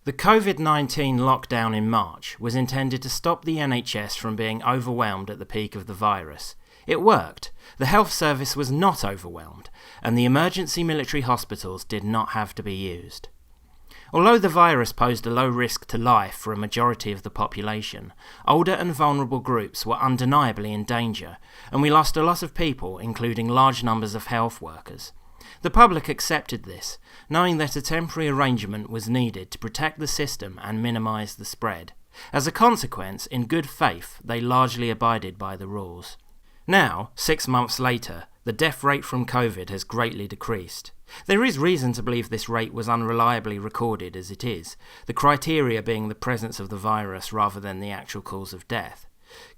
The COVID-19 lockdown in March was intended to stop the NHS from being overwhelmed at the peak of the virus. It worked. The health service was not overwhelmed, and the emergency military hospitals did not have to be used. Although the virus posed a low risk to life for a majority of the population, older and vulnerable groups were undeniably in danger, and we lost a lot of people, including large numbers of health workers. The public accepted this, knowing that a temporary arrangement was needed to protect the system and minimise the spread. As a consequence, in good faith, they largely abided by the rules. Now, 6 months later, the death rate from COVID has greatly decreased. There is reason to believe this rate was unreliably recorded as it is, the criteria being the presence of the virus rather than the actual cause of death.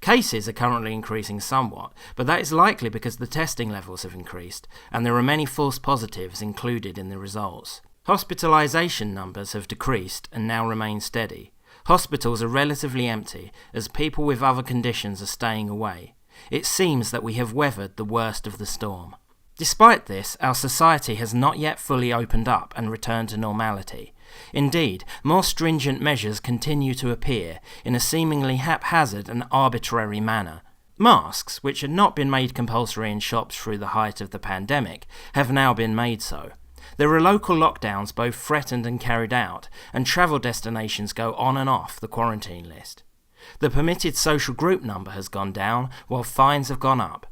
Cases are currently increasing somewhat, but that is likely because the testing levels have increased, and there are many false positives included in the results. Hospitalisation numbers have decreased and now remain steady. Hospitals are relatively empty, as people with other conditions are staying away. It seems that we have weathered the worst of the storm. Despite this, our society has not yet fully opened up and returned to normality. Indeed, more stringent measures continue to appear in a seemingly haphazard and arbitrary manner. Masks, which had not been made compulsory in shops through the height of the pandemic, have now been made so. There are local lockdowns both threatened and carried out, and travel destinations go on and off the quarantine list. The permitted social group number has gone down, while fines have gone up.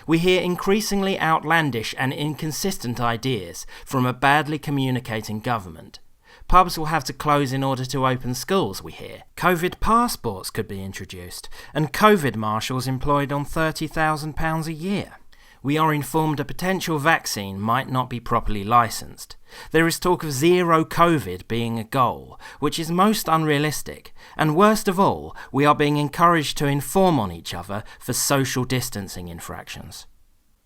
We hear increasingly outlandish and inconsistent ideas from a badly communicating government. Pubs will have to close in order to open schools, we hear. COVID passports could be introduced, and COVID marshals employed on £30,000 a year. We are informed a potential vaccine might not be properly licensed. There is talk of zero COVID being a goal, which is most unrealistic, and worst of all, we are being encouraged to inform on each other for social distancing infractions.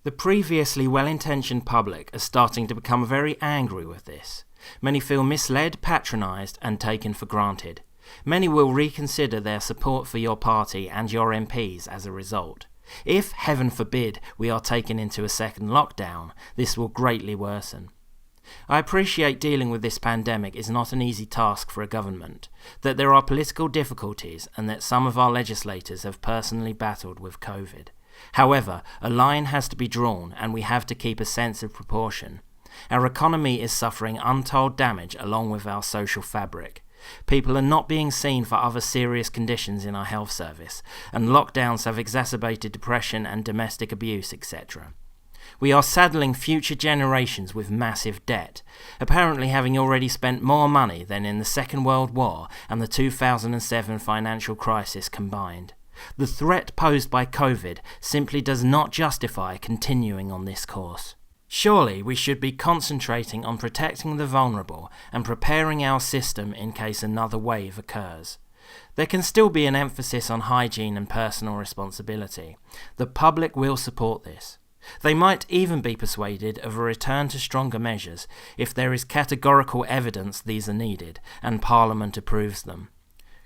The previously well-intentioned public are starting to become very angry with this. Many feel misled, patronised, and taken for granted. Many will reconsider their support for your party and your MPs as a result. If, heaven forbid, we are taken into a second lockdown, this will greatly worsen. I appreciate dealing with this pandemic is not an easy task for a government, that there are political difficulties and that some of our legislators have personally battled with COVID. However, a line has to be drawn and we have to keep a sense of proportion. Our economy is suffering untold damage along with our social fabric. People are not being seen for other serious conditions in our health service, and lockdowns have exacerbated depression and domestic abuse, etc. We are saddling future generations with massive debt, apparently having already spent more money than in the Second World War and the 2007 financial crisis combined. The threat posed by COVID simply does not justify continuing on this course. Surely we should be concentrating on protecting the vulnerable and preparing our system in case another wave occurs. There can still be an emphasis on hygiene and personal responsibility. The public will support this. They might even be persuaded of a return to stronger measures if there is categorical evidence these are needed and Parliament approves them.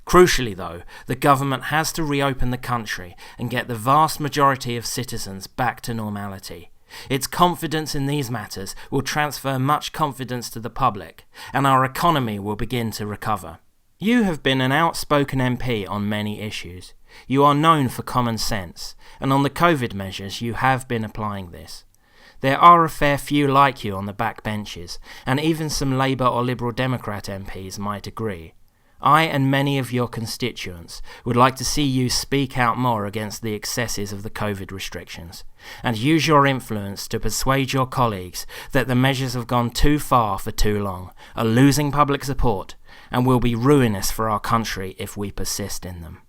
Crucially though, the government has to reopen the country and get the vast majority of citizens back to normality. Its confidence in these matters will transfer much confidence to the public, and our economy will begin to recover. You have been an outspoken MP on many issues. You are known for common sense, and on the COVID measures you have been applying this. There are a fair few like you on the backbenches, and even some Labour or Liberal Democrat MPs might agree. I and many of your constituents would like to see you speak out more against the excesses of the COVID restrictions, and use your influence to persuade your colleagues that the measures have gone too far for too long, are losing public support, and will be ruinous for our country if we persist in them.